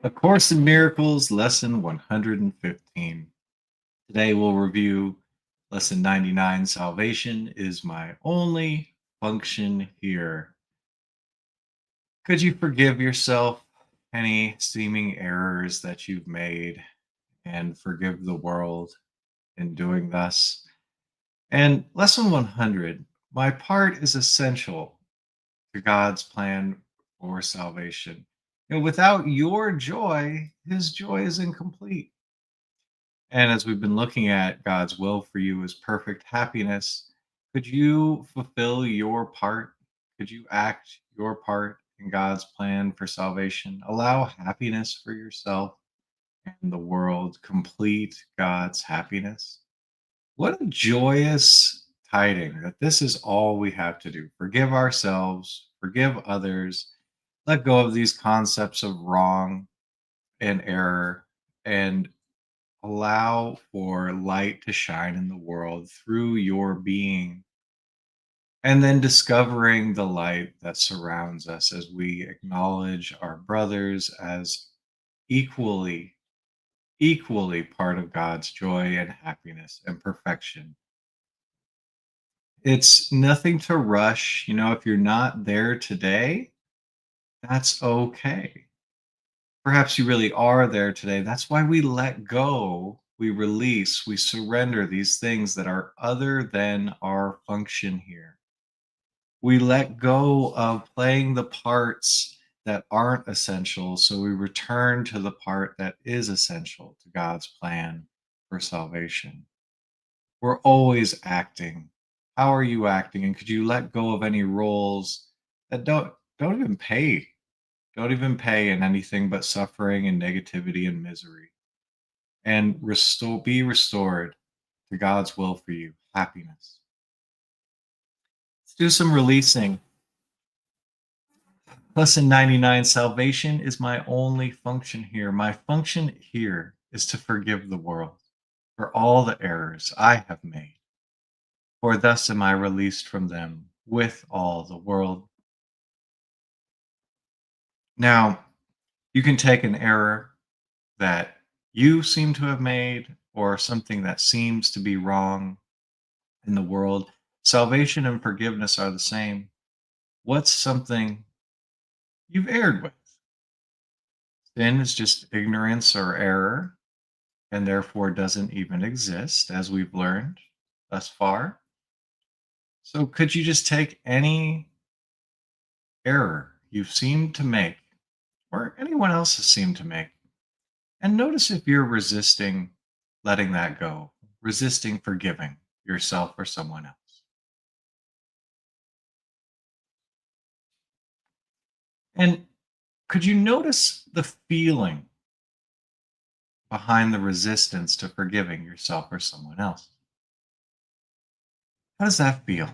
A Course in Miracles, Lesson 115. Today we'll review Lesson 99, Salvation is my only function here. Could you forgive yourself any seeming errors that you've made and forgive the world in doing thus? And Lesson 100, my part is essential to God's plan for salvation. Without your joy, his joy is incomplete. And as we've been looking at God's will for you as perfect happiness, could you fulfill your part? Could you act your part in God's plan for salvation? Allow happiness for yourself and the world, complete God's happiness. What a joyous tiding that this is all we have to do. Forgive ourselves, forgive others, let go of these concepts of wrong and error, and allow for light to shine in the world through your being, and then discovering the light that surrounds us as we acknowledge our brothers as equally equally part of God's joy and happiness and perfection. It's nothing to rush. If you're not there today, that's okay. Perhaps you really are there today. That's why we let go, we release, we surrender these things that are other than our function here. We let go of playing the parts that aren't essential, so we return to the part that is essential to God's plan for salvation. We're always acting. How are you acting? And could you let go of any roles that don't even pay don't even pay in anything but suffering and negativity and misery, and be restored to God's will for you, happiness. Let's do some releasing. Lesson 99, salvation is my only function here. My function here is to forgive the world for all the errors I have made, for thus am I released from them with all the world. Now, you can take an error that you seem to have made or something that seems to be wrong in the world. Salvation and forgiveness are the same. What's something you've erred with? Sin is just ignorance or error, and therefore doesn't even exist, as we've learned thus far. So, could you just take any error you've seemed to make, or anyone else has seemed to make, and notice if you're resisting letting that go, resisting forgiving yourself or someone else? And could you notice the feeling behind the resistance to forgiving yourself or someone else? How does that feel?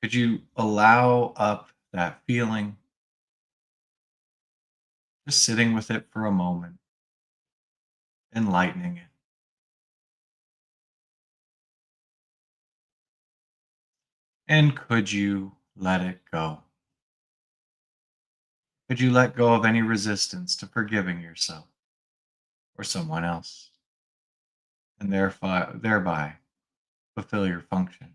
Could you allow up that feeling, just sitting with it for a moment, enlightening it? And could you let it go? Could you let go of any resistance to forgiving yourself or someone else, and thereby fulfill your function?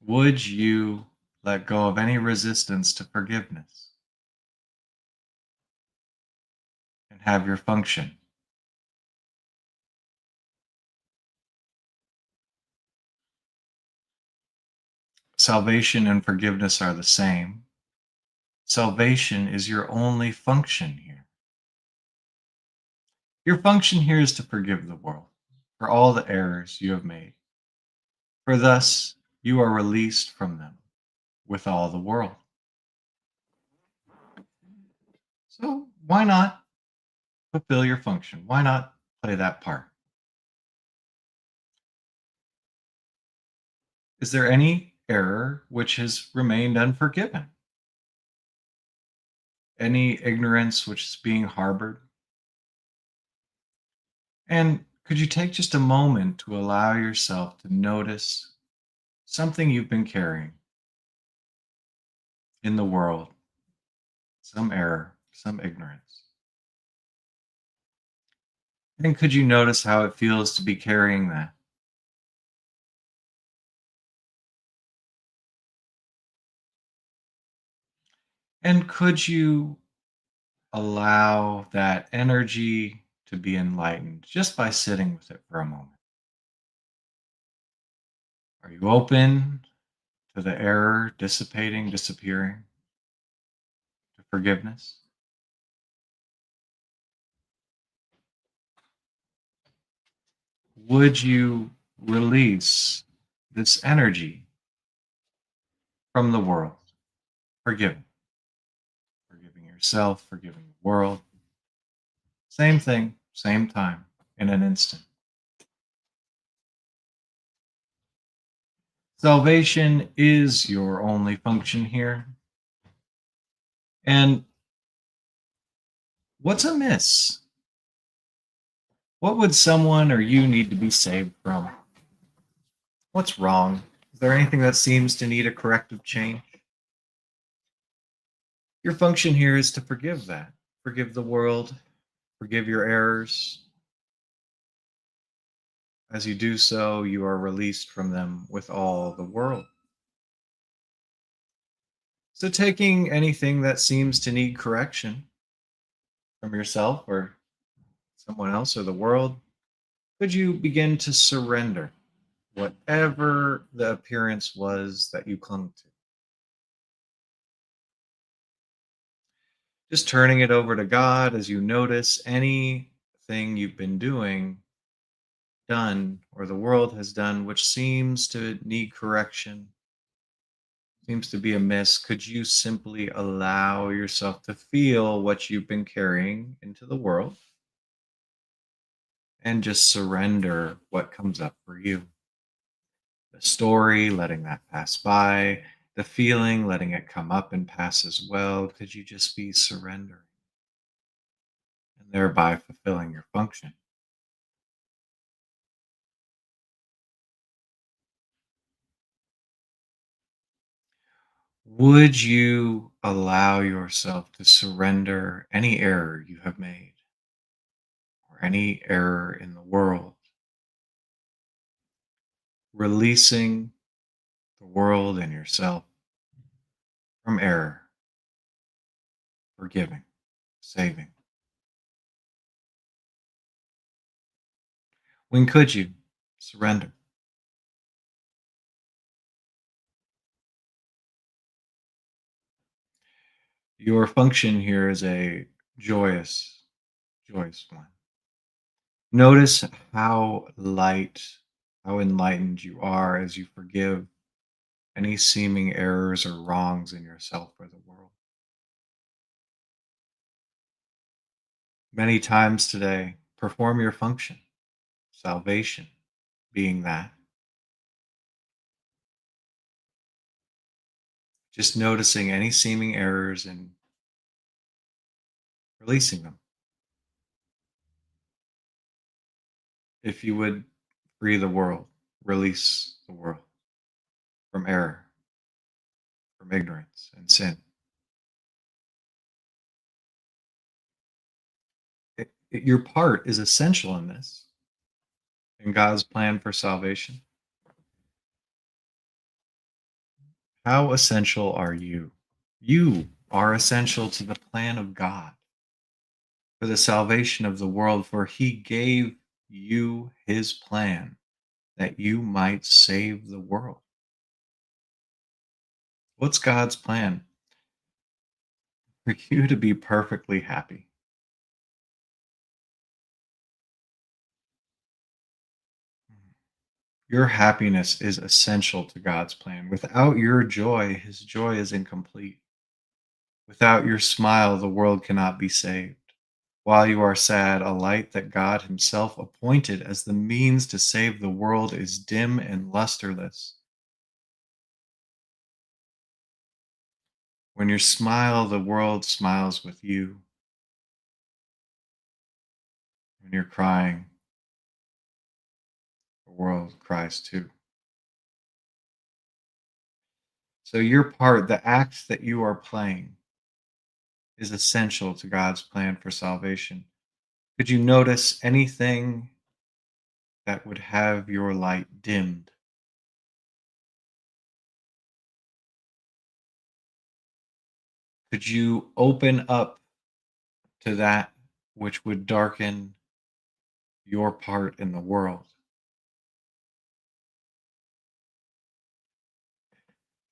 Would you let go of any resistance to forgiveness and have your function? Salvation and forgiveness are the same. Salvation is your only function here. Your function here is to forgive the world for all the errors you have made, for thus you are released from them with all the world. So why not fulfill your function? Why not play that part? Is there any error which has remained unforgiven? Any ignorance which is being harbored? And could you take just a moment to allow yourself to notice something you've been carrying in the world, some error, some ignorance. And could you notice how it feels to be carrying that? And could you allow that energy to be enlightened just by sitting with it for a moment? Are you open to the error dissipating, disappearing, to forgiveness? Would you release this energy from the world? Forgiving, forgiving yourself, forgiving the world. Same thing, same time, in an instant. Salvation is your only function here. And what's amiss? What would someone or you need to be saved from? What's wrong? Is there anything that seems to need a corrective change? Your function here is to forgive that. Forgive the world, forgive your errors. As you do so, you are released from them with all the world. So, taking anything that seems to need correction from yourself or someone else or the world, could you begin to surrender whatever the appearance was that you clung to? Just turning it over to God as you notice anything you've been done, or the world has done, which seems to need correction, seems to be amiss. Could you simply allow yourself to feel what you've been carrying into the world and just surrender what comes up for you? The story, letting that pass by, the feeling, letting it come up and pass as well. Could you just be surrendering and thereby fulfilling your function? Would you allow yourself to surrender any error you have made or any error in the world, releasing the world and yourself from error, forgiving, saving? When could you surrender? Your function here is a joyous, joyous one. Notice how light, how enlightened you are as you forgive any seeming errors or wrongs in yourself or the world. Many times today, perform your function, salvation being that. Just noticing any seeming errors and releasing them. If you would free the world, release the world from error, from ignorance and sin. Your part is essential in this, in God's plan for salvation. How essential are you? You are essential to the plan of God for the salvation of the world, for He gave you His plan that you might save the world. What's God's plan? For you to be perfectly happy. Your happiness is essential to God's plan. Without your joy, His joy is incomplete. Without your smile, the world cannot be saved. While you are sad, a light that God Himself appointed as the means to save the world is dim and lusterless. When you smile, the world smiles with you. When you're crying, the world cries too. So, your part, the acts that you are playing, is essential to God's plan for salvation. Could you notice anything that would have your light dimmed? Could you open up to that which would darken your part in the world?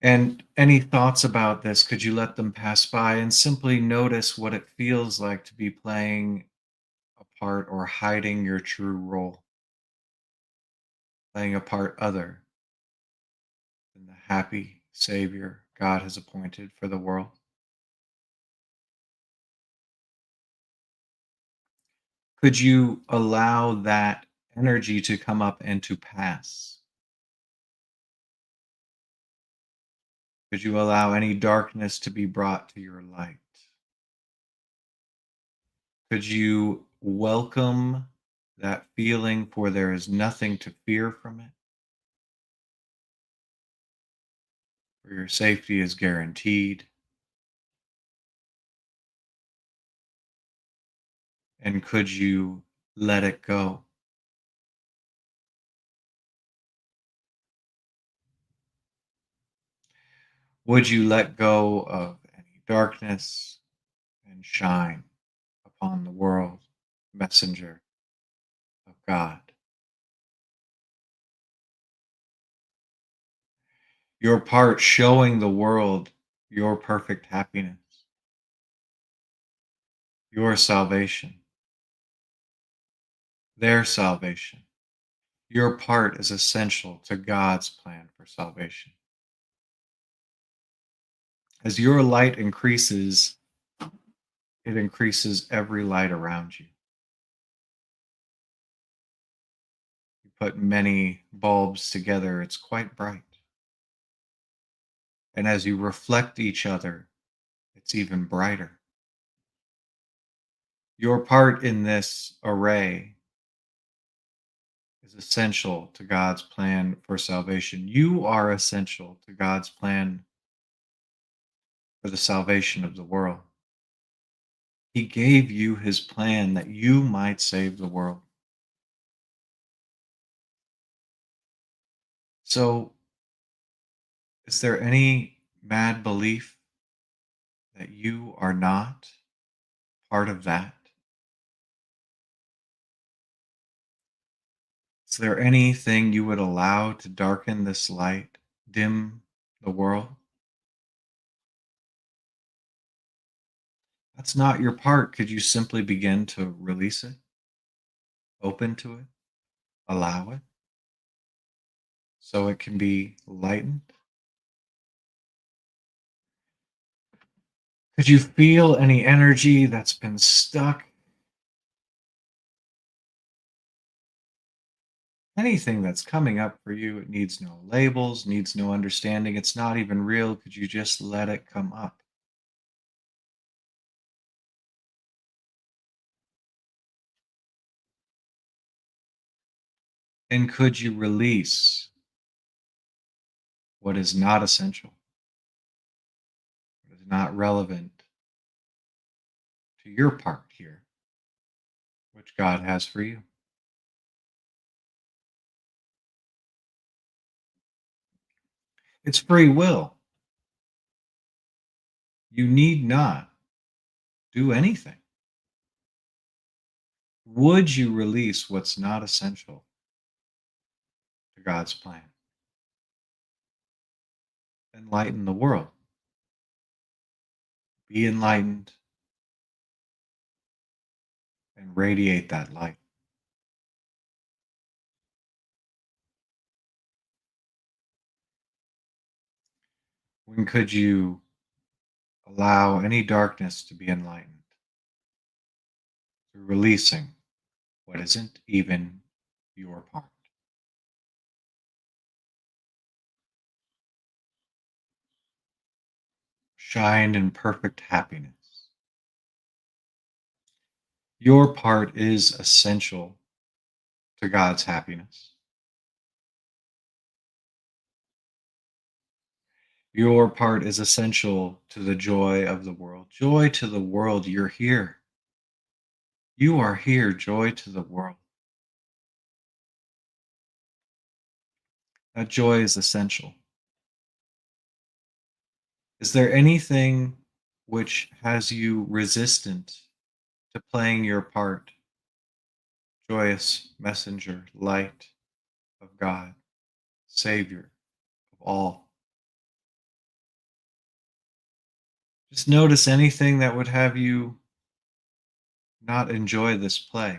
And any thoughts about this, could you let them pass by and simply notice what it feels like to be playing a part or hiding your true role, playing a part other than the happy Savior God has appointed for the world? Could you allow that energy to come up and to pass? Could you allow any darkness to be brought to your light? Could you welcome that feeling, for there is nothing to fear from it? For your safety is guaranteed. And could you let it go? Would you let go of any darkness and shine upon the world, messenger of God? Your part showing the world your perfect happiness, your salvation, their salvation. Your part is essential to God's plan for salvation. As your light increases, it increases every light around you. You put many bulbs together, it's quite bright. And as you reflect each other, it's even brighter. Your part in this array is essential to God's plan for salvation. You are essential to God's plan for the salvation of the world. He gave you his plan that you might save the world. So, is there any mad belief that you are not part of that? Is there anything you would allow to darken this light, dim the world? That's not your part. Could you simply begin to release it, open to it, allow it, so it can be lightened? Could you feel any energy that's been stuck? Anything that's coming up for you, it needs no labels, needs no understanding. It's not even real. Could you just let it come up? And could you release what is not essential, what is not relevant to your part here, which God has for you? It's free will. You need not do anything. Would you release what's not essential to God's plan? Enlighten the world. Be enlightened and radiate that light. When could you allow any darkness to be enlightened through releasing what isn't even your part? Shine in perfect happiness. Your part is essential to God's happiness. Your part is essential to the joy of the world. Joy to the world. You're here. You are here. Joy to the world. That joy is essential. Is there anything which has you resistant to playing your part? Joyous messenger, light of God, Savior of all. Just notice anything that would have you not enjoy this play,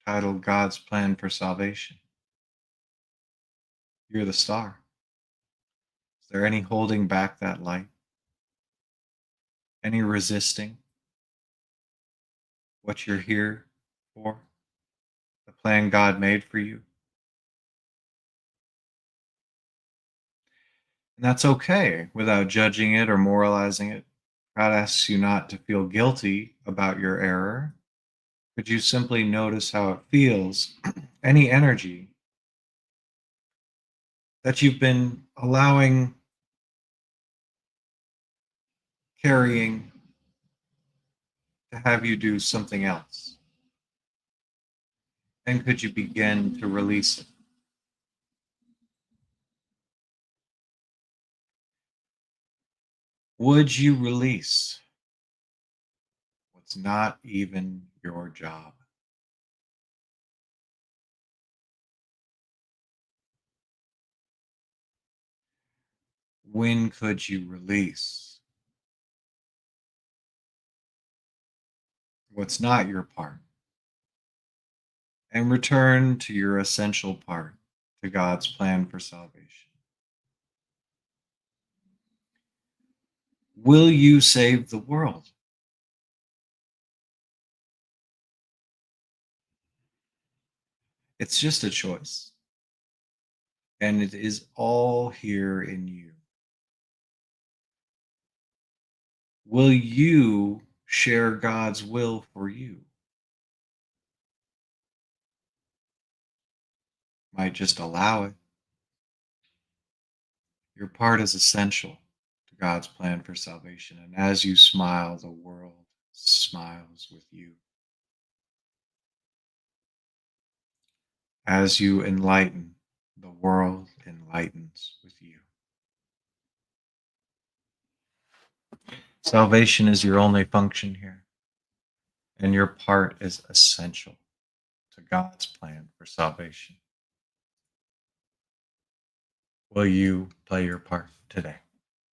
titled God's Plan for Salvation. You're the star. Is there any holding back that light? Any resisting what you're here for? The plan God made for you? And that's okay without judging it or moralizing it. God asks you not to feel guilty about your error. Could you simply notice how it feels, any energy that you've been allowing, carrying to have you do something else? And could you begin to release it? Would you release what's not even your job? When could you release what's not your part and return to your essential part, to God's plan for salvation? Will you save the world? It's just a choice, and it is all here in you. Will you share God's will for you? Might just allow it. Your part is essential to God's plan for salvation. And as you smile, the world smiles with you. As you enlighten, the world enlightens with you. Salvation is your only function here, and your part is essential to God's plan for salvation. Will you play your part today?